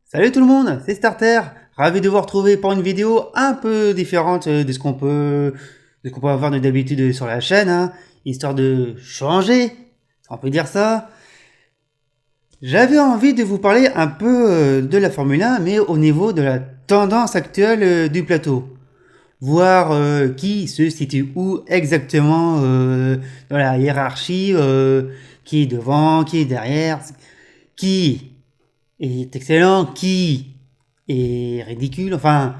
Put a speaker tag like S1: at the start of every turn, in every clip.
S1: Salut tout le monde, c'est Starter. Ravi de vous retrouver pour une vidéo un peu différente de ce qu'on peut avoir d'habitude sur la chaîne, hein, histoire de changer, si on peut dire ça. J'avais envie de vous parler un peu de la Formule 1, mais au niveau de la tendance actuelle du plateau. Voir qui se situe où exactement dans la hiérarchie, qui est devant, qui est derrière, qui est excellent, qui est ridicule. Enfin,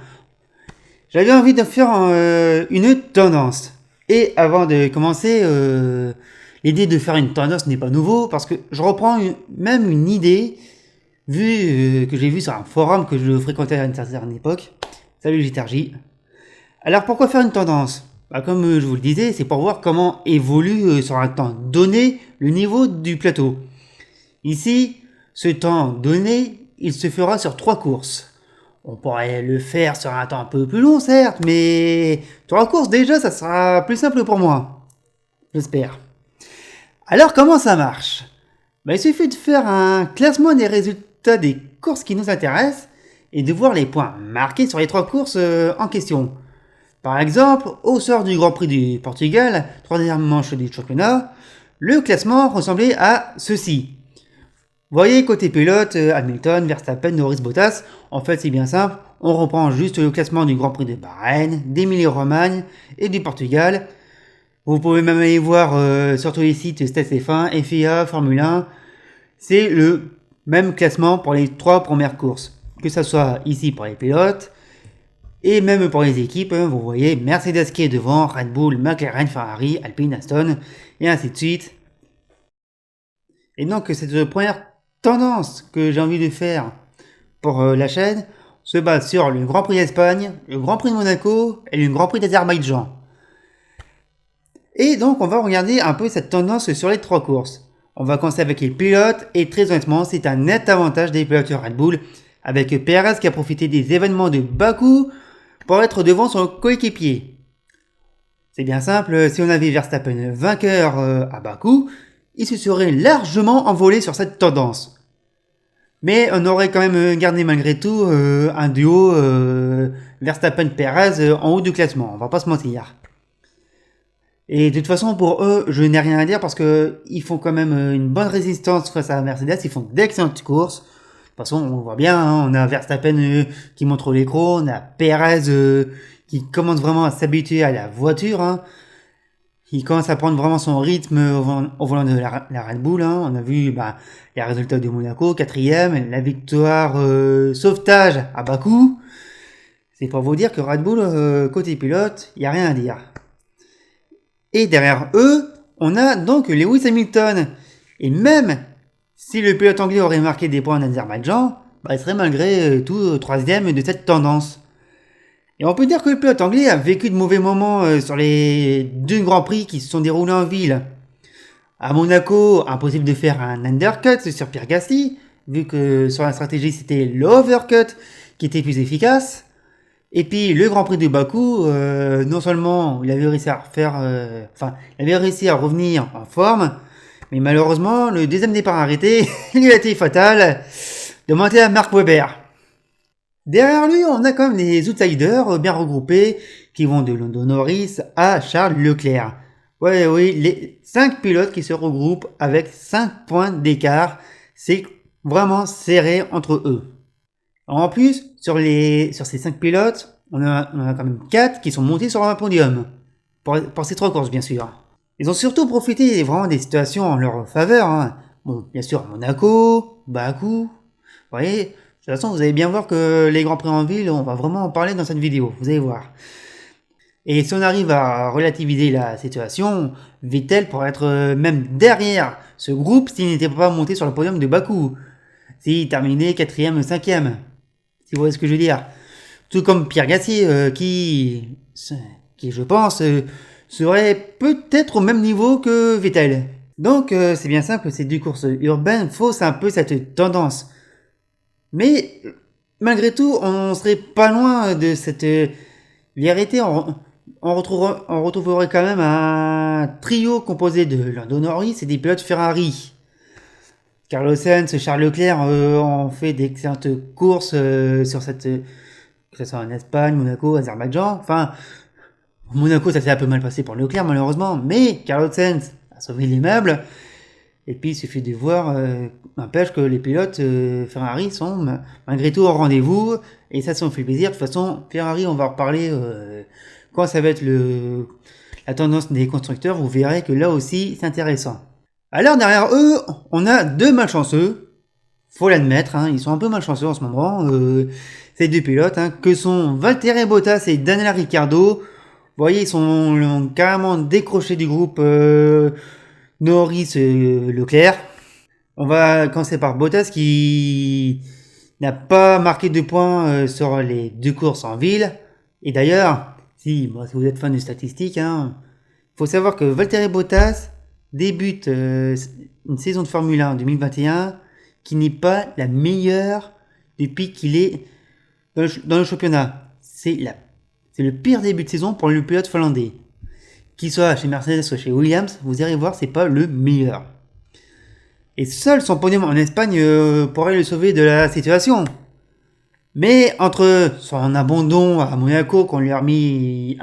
S1: j'avais envie de faire une tendance. Et avant de commencer, l'idée de faire une tendance n'est pas nouveau parce que je reprends même une idée que j'ai vue sur un forum que je fréquentais à une certaine époque. Salut JTRJ. Alors pourquoi faire une tendance? Comme je vous le disais, c'est pour voir comment évolue sur un temps donné le niveau du plateau. Ici, ce temps donné, il se fera sur 3 courses. On pourrait le faire sur un temps un peu plus long, certes, mais 3 courses déjà, ça sera plus simple pour moi. J'espère. Alors comment ça marche? Il suffit de faire un classement des résultats des courses qui nous intéressent et de voir les points marqués sur les 3 courses en question. Par exemple, au sort du Grand Prix du Portugal, 3e manche du championnat, le classement ressemblait à ceci. Vous voyez, côté pilote, Hamilton, Verstappen, Norris, Bottas, en fait c'est bien simple, on reprend juste le classement du Grand Prix de Bahreïn, d'Émilie-Romagne et du Portugal. Vous pouvez même aller voir sur tous les sites StatF1, FIA, Formule 1, c'est le même classement pour les 3 premières courses. Que ce soit ici pour les pilotes, et même pour les équipes, vous voyez Mercedes qui est devant, Red Bull, McLaren, Ferrari, Alpine, Aston, et ainsi de suite. Et donc cette première tendance que j'ai envie de faire pour la chaîne se base sur le Grand Prix d'Espagne, le Grand Prix de Monaco et le Grand Prix d'Azerbaïdjan. Et donc on va regarder un peu cette tendance sur les 3 courses. On va commencer avec les pilotes et très honnêtement c'est un net avantage des pilotes Red Bull avec Perez qui a profité des événements de Bakou pour être devant son coéquipier. C'est bien simple, si on avait Verstappen vainqueur à Bakou, il se serait largement envolé sur cette tendance. Mais on aurait quand même gardé malgré tout un duo Verstappen-Perez en haut du classement, on va pas se mentir. Et de toute façon, pour eux, je n'ai rien à dire parce que ils font quand même une bonne résistance face à Mercedes, ils font d'excellentes courses. De toute façon, on voit bien, hein, on a Verstappen qui montre l'écran, on a Perez qui commence vraiment à s'habituer à la voiture. Hein. Il commence à prendre vraiment son rythme au volant de la Red Bull. Hein. On a vu les résultats de Monaco, 4e, la victoire sauvetage à Bakou. C'est pour vous dire que Red Bull, côté pilote, il n'y a rien à dire. Et derrière eux, on a donc Lewis Hamilton. Et même si le pilote anglais aurait marqué des points en Azerbaïdjan, il serait malgré tout 3e de cette tendance. Et on peut dire que le pilote anglais a vécu de mauvais moments sur les 2 grands prix qui se sont déroulés en ville. À Monaco, impossible de faire un undercut sur Pierre Gasly, vu que sur la stratégie c'était l'overcut qui était plus efficace. Et puis le Grand Prix de Bakou, non seulement il avait réussi à il avait réussi à revenir en forme, mais malheureusement le deuxième départ arrêté, il a été fatal, de monter à Mark Webber. Derrière lui, on a quand même des outsiders bien regroupés qui vont de Lando Norris à Charles Leclerc. Oui, les 5 pilotes qui se regroupent avec 5 points d'écart, c'est vraiment serré entre eux. En plus, sur ces 5 pilotes, on a quand même 4 qui sont montés sur un podium. Pour ces 3 courses, bien sûr. Ils ont surtout profité vraiment des situations en leur faveur. Hein. Bon, bien sûr, Monaco, Bakou. Vous voyez, de toute façon, vous allez bien voir que les Grands Prix en ville, on va vraiment en parler dans cette vidéo. Vous allez voir. Et si on arrive à relativiser la situation, Vettel pourrait être même derrière ce groupe s'il n'était pas monté sur le podium de Bakou. S'il terminait 4e ou 5e. Si vous voyez ce que je veux dire. Tout comme Pierre Gasly, qui je pense, serait peut-être au même niveau que Vettel. Donc c'est bien simple, ces 2 courses urbaines faussent un peu cette tendance. Mais malgré tout, on serait pas loin de cette vérité. On retrouverait quand même un trio composé de Lando Norris et des pilotes Ferrari. Carlos Sainz, Charles Leclerc ont fait d'excellentes courses sur que ce soit en Espagne, Monaco, Azerbaïdjan. Enfin, Monaco, ça s'est un peu mal passé pour Leclerc, malheureusement, mais Carlos Sainz a sauvé les meubles. Et puis, il suffit de voir, n'empêche que les pilotes Ferrari sont malgré tout au rendez-vous. Et ça fait plaisir. De toute façon, Ferrari, on va en reparler quand ça va être la tendance des constructeurs. Vous verrez que là aussi, c'est intéressant. Alors, derrière eux, on a deux malchanceux. Faut l'admettre, hein, ils sont un peu malchanceux en ce moment. Ces deux pilotes, hein, que sont Valtteri Bottas et Daniel Ricciardo. Vous voyez, ils sont carrément décrochés du groupe Norris Leclerc. On va commencer par Bottas qui n'a pas marqué de points sur les deux courses en ville. Et d'ailleurs, si vous êtes fan de statistiques, hein, faut savoir que Valtteri Bottas débute une saison de Formule 1 en 2021 qui n'est pas la meilleure depuis qu'il est dans le championnat. C'est le pire début de saison pour le pilote finlandais. Qu'il soit chez Mercedes soit chez Williams, vous irez voir, c'est pas le meilleur. Et seul son podium en Espagne pourrait le sauver de la situation. Mais entre son abandon à Monaco qu'on lui a mis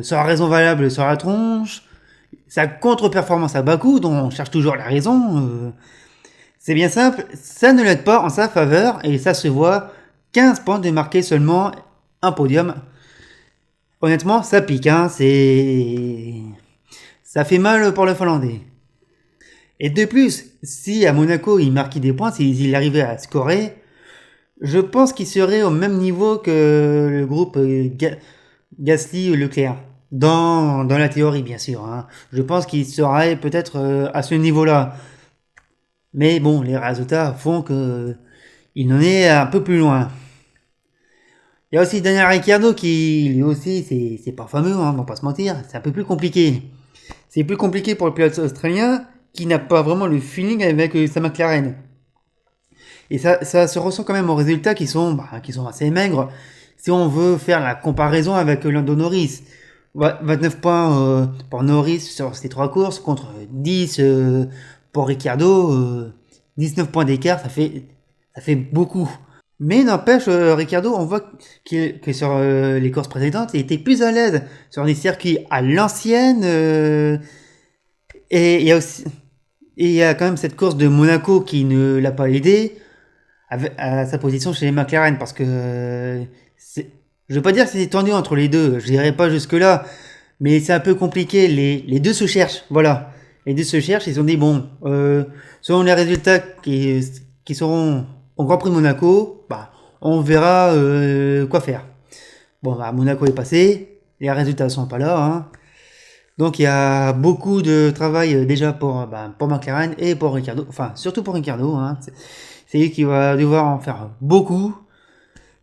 S1: sans raison valable sur la tronche, sa contre-performance à Bakou dont on cherche toujours la raison, c'est bien simple, ça ne l'aide pas en sa faveur et ça se voit. 15 points de marquer seulement un podium. Honnêtement, ça pique, hein, ça fait mal pour le Finlandais. Et de plus, si à Monaco il marquait des points, s'il arrivait à scorer, je pense qu'il serait au même niveau que le groupe Gasly-Leclerc. Dans la théorie, bien sûr. Hein. Je pense qu'il serait peut-être à ce niveau-là. Mais bon, les résultats font qu'il en est un peu plus loin. Il y a aussi Daniel Ricciardo qui, lui aussi, c'est pas fameux, hein, on va pas se mentir. C'est un peu plus compliqué. C'est plus compliqué pour le pilote australien qui n'a pas vraiment le feeling avec sa McLaren. Et ça se ressent quand même aux résultats qui sont assez maigres. Si on veut faire la comparaison avec Lando Norris, 29 points pour Norris sur ces 3 courses contre 10 pour Ricciardo, 19 points d'écart, ça fait beaucoup. Mais n'empêche, Ricciardo, on voit que sur les courses précédentes, il était plus à l'aise sur des circuits à l'ancienne. Et il y a quand même cette course de Monaco qui ne l'a pas aidé à sa position chez les McLaren parce que je veux pas dire que c'est tendu entre les deux, je dirais pas jusque là, mais c'est un peu compliqué. Les deux se cherchent, voilà. Les deux se cherchent, ils ont dit bon, selon les résultats qui seront au Grand Prix de Monaco, on verra quoi faire. Bon, Monaco est passé, les résultats sont pas là, hein. Donc il y a beaucoup de travail déjà pour McLaren et pour Ricciardo, enfin surtout pour Ricciardo, hein. C'est lui qui va devoir en faire beaucoup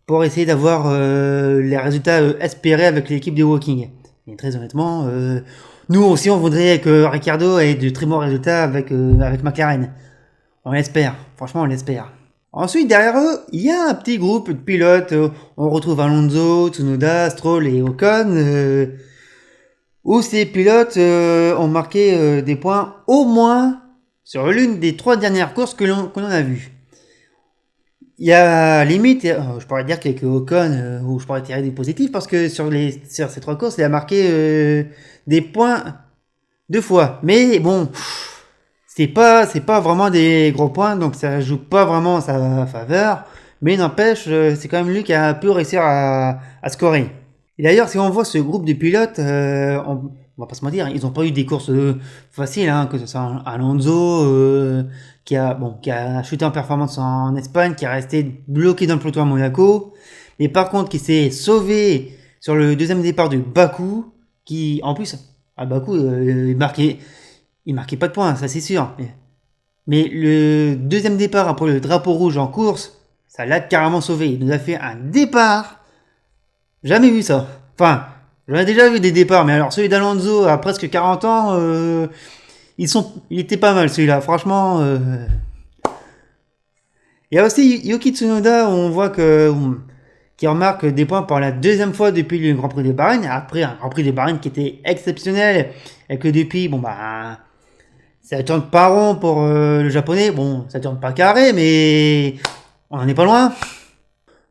S1: pour essayer d'avoir les résultats espérés avec l'équipe de Woking. Et très honnêtement, nous aussi on voudrait que Ricciardo ait de très bons résultats avec McLaren. On l'espère, franchement on l'espère. Ensuite, derrière eux, il y a un petit groupe de pilotes. On retrouve Alonso, Tsunoda, Stroll et Ocon. Où ces pilotes ont marqué des points au moins sur l'une des 3 dernières courses que l'on a vues. Il y a limite, je pourrais dire qu'avec Ocon, où je pourrais tirer des positifs, parce que sur ces 3 courses, il a marqué des points 2 fois. Mais bon... C'est pas vraiment des gros points, donc ça joue pas vraiment en sa faveur. Mais n'empêche, c'est quand même lui qui a pu réussir à scorer. Et d'ailleurs, si on voit ce groupe de pilotes, on va pas se mentir, ils ont pas eu des courses faciles, hein, que ce soit Alonso, qui a chuté en performance en Espagne, qui est resté bloqué dans le peloton à Monaco. Mais par contre, qui s'est sauvé sur le deuxième départ de Bakou, qui, en plus, à Bakou, il marquait pas de points, ça c'est sûr. Mais le deuxième départ après le drapeau rouge en course, ça l'a carrément sauvé. Il nous a fait un départ. Jamais vu ça. Enfin, j'en ai déjà vu des départs, mais alors celui d'Alonso à presque 40 ans, il était pas mal celui-là, franchement. Il y a aussi Yuki Tsunoda, où on voit qui remarque des points pour la deuxième fois depuis le Grand Prix de Bahreïn. Après un Grand Prix de Bahreïn qui était exceptionnel, et que depuis, Ça tourne pas rond pour le japonais. Bon, ça tourne pas carré, mais on en est pas loin.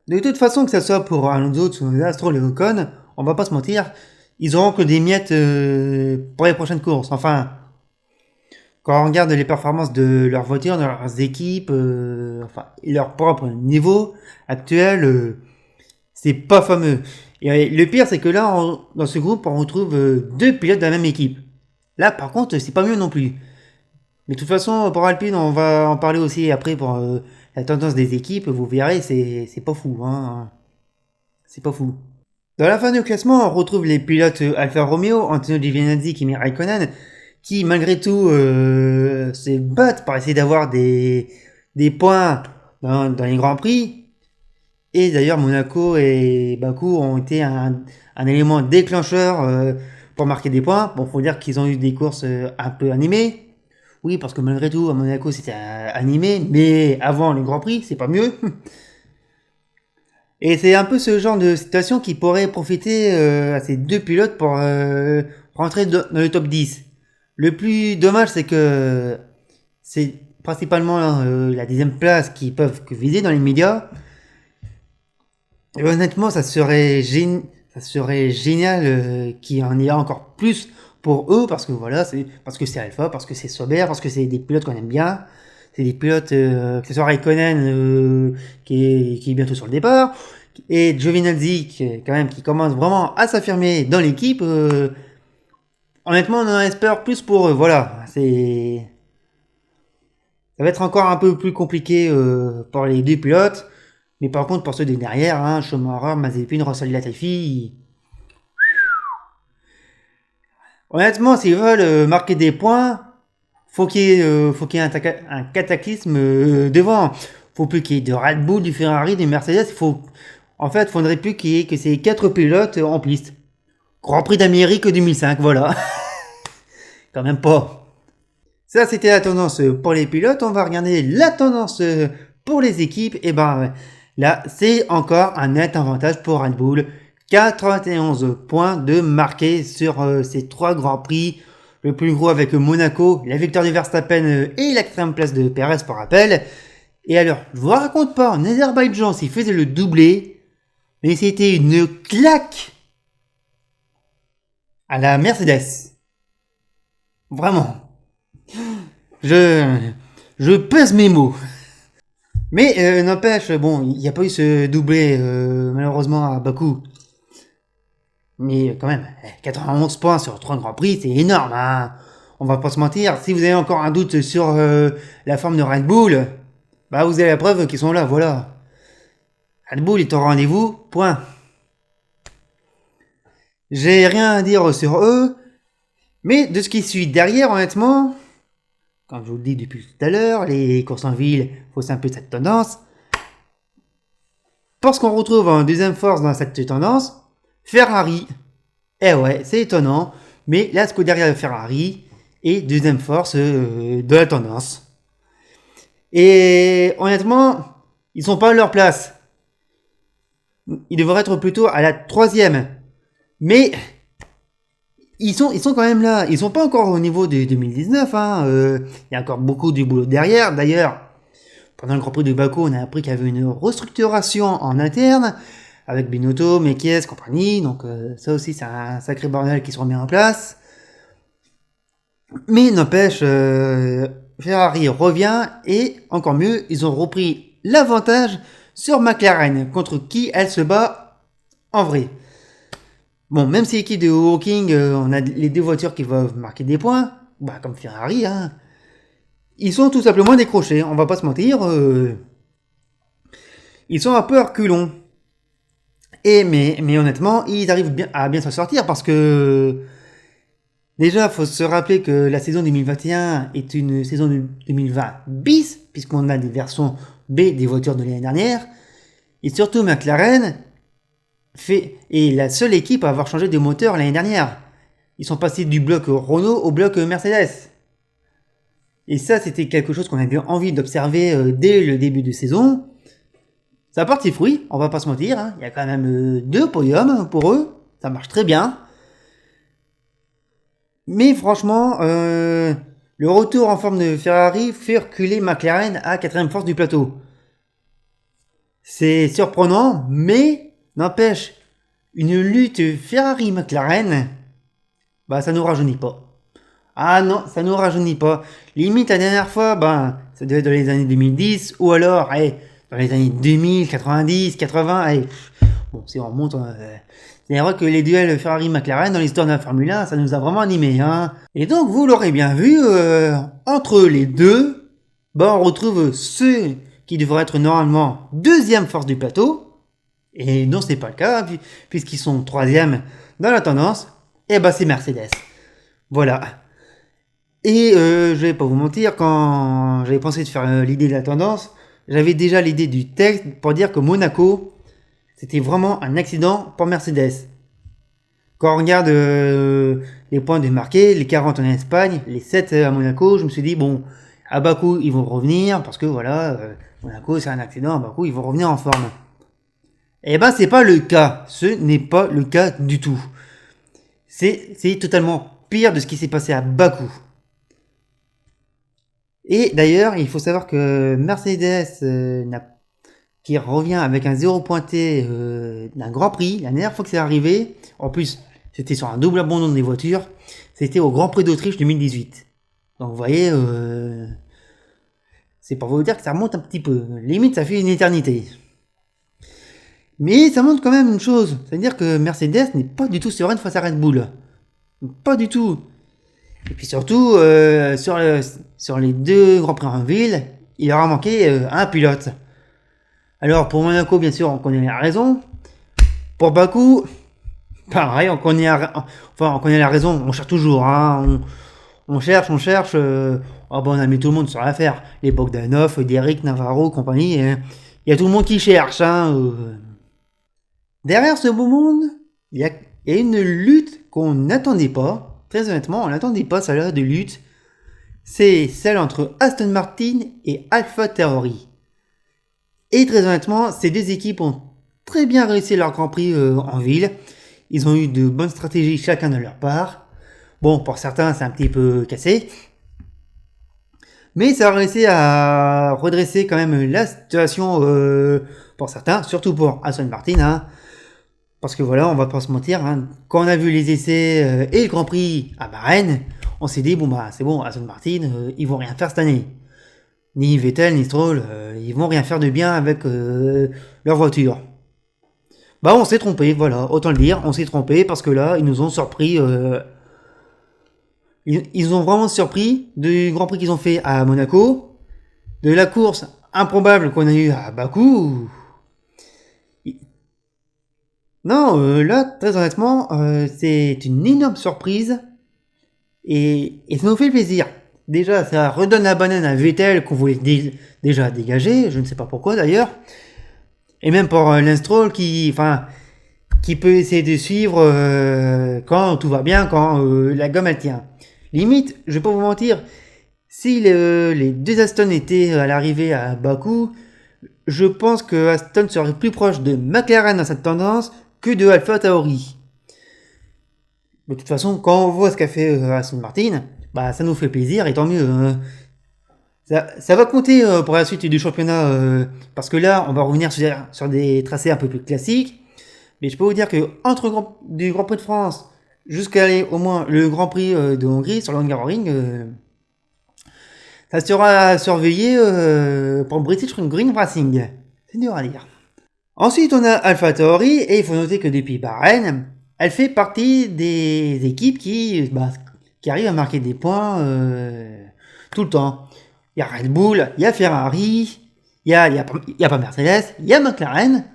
S1: De toute façon, que ça soit pour Alonso, Tsunoda, Stroll et Ocon, on va pas se mentir, ils auront que des miettes pour les prochaines courses. Enfin, quand on regarde les performances de leurs voitures, de leurs équipes, enfin, et leur propre niveau actuel, c'est pas fameux. Et le pire, c'est que là, dans ce groupe, on retrouve deux pilotes de la même équipe. Là, par contre, c'est pas mieux non plus. Mais de toute façon, pour Alpine, on va en parler aussi après pour la tendance des équipes. Vous verrez, c'est pas fou. Hein. C'est pas fou. Dans la fin du classement, on retrouve les pilotes Alfa Romeo, Antonio Giovinazzi, Kimi Raikkonen, qui malgré tout se battent pour essayer d'avoir des points dans les Grands Prix. Et d'ailleurs, Monaco et Bakou ont été un élément déclencheur pour marquer des points. Bon, faut dire qu'ils ont eu des courses un peu animées. Oui, parce que malgré tout, à Monaco, c'était animé, mais avant le Grand Prix, c'est pas mieux. Et c'est un peu ce genre de situation qui pourrait profiter à ces deux pilotes pour rentrer dans le top 10. Le plus dommage, c'est que c'est principalement la 10e place qu'ils peuvent que viser dans les médias. Et honnêtement, ça serait génial qu'il y en ait encore plus pour eux, parce que voilà, parce que c'est Alpha, parce que c'est Sauber, parce que c'est des pilotes qu'on aime bien. C'est des pilotes, que ce soit Raikkonen qui est bientôt sur le départ, et Giovinazzi qui commence vraiment à s'affirmer dans l'équipe. Honnêtement, on en espère plus pour eux. Voilà, ça va être encore un peu plus compliqué pour les deux pilotes. Mais par contre, pour ceux de derrière, hein, Schumacher, Mazepin, Russell, Latifi, honnêtement, s'ils veulent marquer des points, faut qu'il y ait un cataclysme devant. Faut plus qu'il y ait de Red Bull, du Ferrari, du Mercedes. En fait, faudrait plus qu'il y ait que ces 4 pilotes en piste. Grand Prix d'Amérique 2005, voilà. Quand même pas. Ça, c'était la tendance pour les pilotes. On va regarder la tendance pour les équipes. Et ben, là, c'est encore un net avantage pour Red Bull. 91 points de marqués sur ces 3 grands prix. Le plus gros avec Monaco, la victoire de Verstappen et la 4e place de Perez pour rappel. Et alors, je vous raconte pas, en Azerbaïdjan, s'il faisait le doublé, mais c'était une claque à la Mercedes. Vraiment. Je pèse mes mots. Mais n'empêche, bon, il n'y a pas eu ce doublé malheureusement à Bakou. Mais quand même, 91 points sur 3 Grands Prix, c'est énorme, hein. On va pas se mentir, si vous avez encore un doute sur la forme de Red Bull, bah vous avez la preuve qu'ils sont là, voilà. Red Bull est au rendez-vous, point. J'ai rien à dire sur eux, mais de ce qui suit derrière, honnêtement, comme je vous le dis depuis tout à l'heure, les courses en ville faussent un peu cette tendance. Parce qu'on retrouve en deuxième force dans cette tendance, Ferrari. Eh ouais, c'est étonnant, mais là, ce que derrière le Ferrari est deuxième force de la tendance. Et honnêtement, ils sont pas à leur place. Ils devraient être plutôt à la 3e. Mais ils sont quand même là. Ils sont pas encore au niveau de 2019. Hein. Il y a encore beaucoup du boulot derrière. D'ailleurs, pendant le Grand Prix de Bakou, on a appris qu'il y avait une restructuration en interne avec Binotto, Mekies, compagnie. Donc ça aussi, c'est un sacré bordel qui se remet en place. Mais n'empêche, Ferrari revient et encore mieux, ils ont repris l'avantage sur McLaren, contre qui elle se bat en vrai. Bon, même si l'équipe de Hawking, on a les deux voitures qui vont marquer des points, bah comme Ferrari, hein, ils sont tout simplement décrochés, on va pas se mentir. Ils sont un peu reculons. Mais honnêtement, ils arrivent à bien s'en sortir parce que déjà, faut se rappeler que la saison 2021 est une saison de 2020 bis, puisqu'on a des versions B des voitures de l'année dernière. Et surtout, McLaren est la seule équipe à avoir changé de moteur l'année dernière. Ils sont passés du bloc Renault au bloc Mercedes. Et ça, c'était quelque chose qu'on avait envie d'observer dès le début de saison. Ça porte ses fruits, on va pas se mentir. Hein. Il y a quand même 2 podiums pour eux. Ça marche très bien. Mais franchement, le Le retour en forme de Ferrari fait reculer McLaren à 4ème force du plateau. C'est surprenant, mais n'empêche, une lutte Ferrari-McLaren, bah ça nous rajeunit pas. Ah non, ça nous rajeunit pas. Limite la dernière fois, ça devait être dans les années 2010, ou alors, dans les années 2000, 90, 80, bon, si on remonte, c'est vrai que les duels Ferrari-McLaren dans l'histoire de la Formule 1, ça nous a vraiment animés, hein. Et donc, vous l'aurez bien vu, entre les deux, on retrouve ceux qui devraient être normalement deuxième force du plateau, et non, c'est pas le cas, puisqu'ils sont troisième dans la tendance, et c'est Mercedes. Voilà. Et je vais pas vous mentir, quand j'avais pensé de faire l'idée de la tendance, j'avais déjà l'idée du texte pour dire que Monaco, c'était vraiment un accident pour Mercedes. Quand on regarde les points démarqués, les 40 en Espagne, les 7 à Monaco, je me suis dit, bon, à Bakou, ils vont revenir, parce que voilà, Monaco, c'est un accident, à Bakou, ils vont revenir en forme. Eh c'est pas le cas. Ce n'est pas le cas du tout. C'est totalement pire de ce qui s'est passé à Bakou. Et d'ailleurs, il faut savoir que Mercedes qui revient avec un 0 pointé d'un Grand Prix, la dernière fois que c'est arrivé, en plus c'était sur un double abandon des voitures, c'était au Grand Prix d'Autriche 2018. Donc vous voyez, c'est pour vous dire que ça remonte un petit peu, limite ça fait une éternité. Mais ça montre quand même une chose, c'est-à-dire que Mercedes n'est pas du tout sereine face à Red Bull. Pas du tout. Et puis surtout, sur les deux Grands Prix en ville, il aura manqué un pilote. Alors pour Monaco, bien sûr, on connaît la raison. Pour Bakou, pareil, on connaît la raison. On cherche toujours, hein. On cherche. On a mis tout le monde sur l'affaire. Les Bogdanov, Derrick, Navarro, compagnie. Il y a tout le monde qui cherche, hein. Derrière ce beau monde, il y a une lutte qu'on n'attendait pas. Très honnêtement, on n'attendait pas celle-là de lutte. C'est celle entre Aston Martin et AlphaTauri. Et très honnêtement, ces deux équipes ont très bien réussi leur Grand Prix en ville. Ils ont eu de bonnes stratégies chacun de leur part. Bon, pour certains, c'est un petit peu cassé. Mais ça a réussi à redresser quand même la situation pour certains, surtout pour Aston Martin, hein. Parce que voilà, on va pas se mentir, hein, quand on a vu les essais et le Grand Prix à Bahreïn, on s'est dit, c'est bon, Aston Martin, ils vont rien faire cette année. Ni Vettel, ni Stroll, ils vont rien faire de bien avec leur voiture. On s'est trompé, voilà, autant le dire, on s'est trompé parce que là, ils nous ont surpris. Ils ont vraiment surpris du Grand Prix qu'ils ont fait à Monaco, de la course improbable qu'on a eue à Bakou. Non, là, très honnêtement, c'est une énorme surprise et ça nous fait plaisir. Déjà, ça redonne la banane à Vettel qu'on voulait déjà dégager, je ne sais pas pourquoi d'ailleurs. Et même pour Lance Stroll qui peut essayer de suivre quand tout va bien, quand la gomme elle tient. Limite, je vais pas vous mentir, si les deux Aston étaient à l'arrivée à Bakou, je pense que Aston serait plus proche de McLaren dans cette tendance que de AlphaTauri. De toute façon, quand on voit ce qu'a fait Aston Martin, ça nous fait plaisir et tant mieux. Ça va compter pour la suite du championnat parce que là, on va revenir sur des tracés un peu plus classiques. Mais je peux vous dire que entre du Grand Prix de France jusqu'à aller au moins le Grand Prix de Hongrie sur l'Hungaroring, ça sera surveillé pour British Green Racing. C'est dur à dire. Ensuite, on a AlphaTauri et il faut noter que depuis Bahreïn, elle fait partie des équipes qui arrivent à marquer des points tout le temps. Il y a Red Bull, il y a Ferrari, il y a pas Mercedes, il y a McLaren.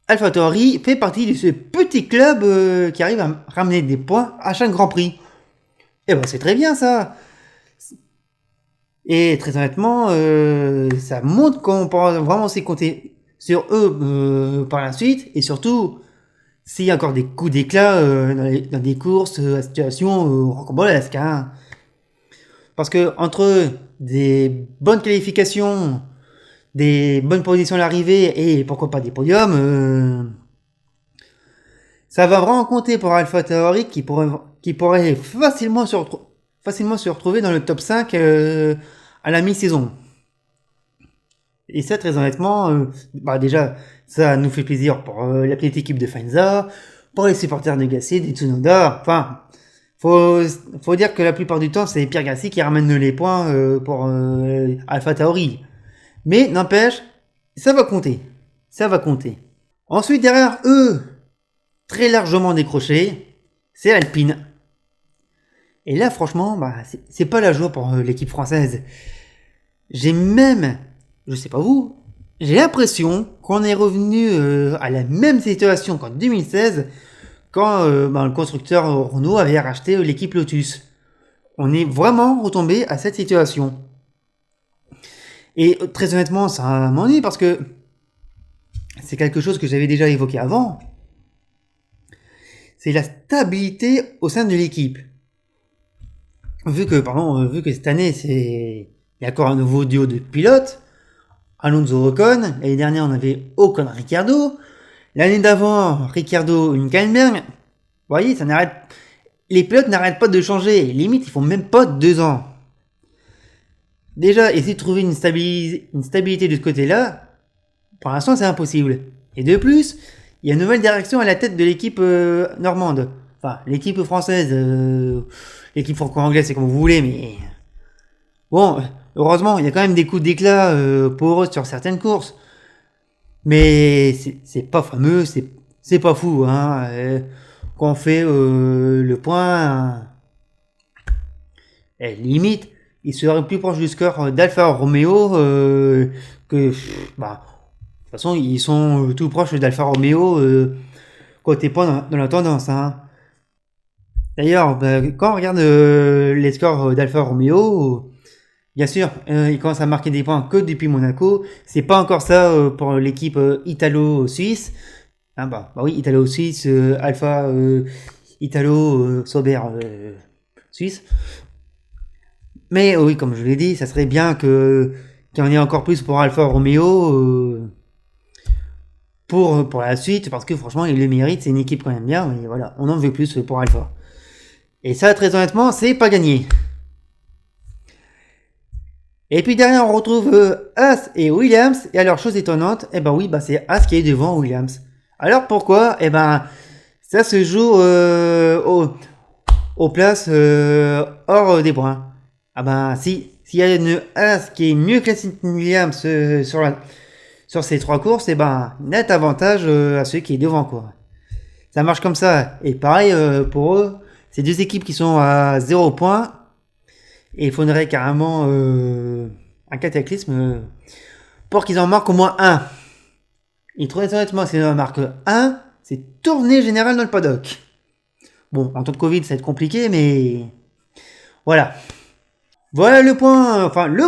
S1: AlphaTauri fait partie de ce petit club qui arrive à ramener des points à chaque Grand Prix. Et c'est très bien ça. Et très honnêtement, ça montre qu'on peut vraiment s'y compter sur eux par la suite. Et surtout, s'il y a encore des coups d'éclat dans des courses à situation rocambolesque. Hein. Parce que entre des bonnes qualifications, des bonnes positions à l'arrivée et pourquoi pas des podiums, ça va vraiment compter pour AlphaTauri qui pourrait facilement facilement se retrouver dans le top 5 à la mi-saison. Et ça, très honnêtement, déjà, ça nous fait plaisir pour la petite équipe de Faenza, pour les supporters de Gasly, des Tsunoda. Enfin, faut dire que la plupart du temps, c'est Pierre Gasly qui ramène les points pour Alpha Tauri. Mais n'empêche, ça va compter. Ça va compter. Ensuite, derrière eux, très largement décroché, c'est Alpine. Et là, franchement, c'est pas la joie pour l'équipe française. J'ai même, je sais pas vous, j'ai l'impression qu'on est revenu à la même situation qu'en 2016, quand le constructeur Renault avait racheté l'équipe Lotus. On est vraiment retombé à cette situation. Et très honnêtement, ça m'ennuie parce que c'est quelque chose que j'avais déjà évoqué avant. C'est la stabilité au sein de l'équipe. Vu que cette année, il y a encore un nouveau duo de pilotes, Alonso Ocon, l'année dernière on avait Ocon Ricciardo, l'année d'avant Ricciardo Hülkenberg. Vous voyez, les pilotes n'arrêtent pas de changer, limite ils font même pas 2 ans. Déjà, essayer de trouver une stabilité de ce côté-là, pour l'instant c'est impossible. Et de plus, il y a une nouvelle direction à la tête de l'équipe normande. Enfin, l'équipe française, l'équipe franco-anglaise, c'est comme vous voulez, mais... Bon, heureusement, il y a quand même des coups d'éclat pour eux sur certaines courses. Mais c'est pas fameux, c'est pas fou, hein. Quand on fait le point... limite, il serait plus proche du score d'Alfa Romeo que... de toute façon, ils sont tout proches d'Alfa Romeo côté point dans la tendance, hein. D'ailleurs, quand on regarde les scores d'Alfa Romeo, bien sûr, ils commencent à marquer des points que depuis Monaco. C'est pas encore ça pour l'équipe italo-suisse. Oui, italo-suisse, Alpha Italo Sauber suisse. Mais oui, comme je l'ai dit, ça serait bien qu'il y en ait encore plus pour Alfa Romeo pour la suite, parce que franchement, il le mérite. C'est une équipe quand même bien. Et voilà, on en veut plus pour Alpha. Et ça, très honnêtement, c'est pas gagné. Et puis derrière, on retrouve Haas et Williams. Et alors, chose étonnante, c'est Haas qui est devant Williams. Alors pourquoi ça se joue aux places hors des points. S'il y a une Haas qui est mieux classée que Williams sur ces 3 courses, net avantage à ceux qui est devant, quoi. Ça marche comme ça. Et pareil pour eux, c'est 2 équipes qui sont à 0 points. Et il faudrait carrément un cataclysme pour qu'ils en marquent au moins 1. Et très honnêtement, s'ils en marquent 1, c'est tournée générale dans le paddock. Bon, en temps de Covid, ça va être compliqué, mais voilà. Voilà le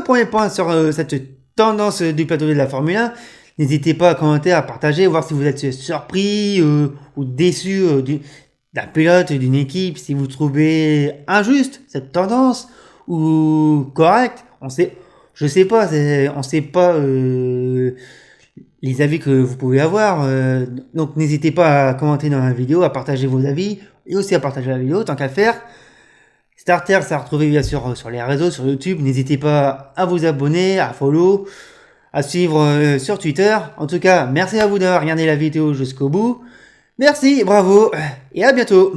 S1: premier point sur cette tendance du plateau de la Formule 1. N'hésitez pas à commenter, à partager, voir si vous êtes surpris ou déçu d'un pilote, d'une équipe, si vous trouvez injuste cette tendance ou correct. Je sais pas, on sait pas les avis que vous pouvez avoir. Donc n'hésitez pas à commenter dans la vidéo, à partager vos avis et aussi à partager la vidéo tant qu'à faire. Starter, ça a retrouvé bien sûr sur les réseaux, sur YouTube. N'hésitez pas à vous abonner, à follow, à suivre sur Twitter. En tout cas, merci à vous d'avoir regardé la vidéo jusqu'au bout. Merci, bravo et à bientôt.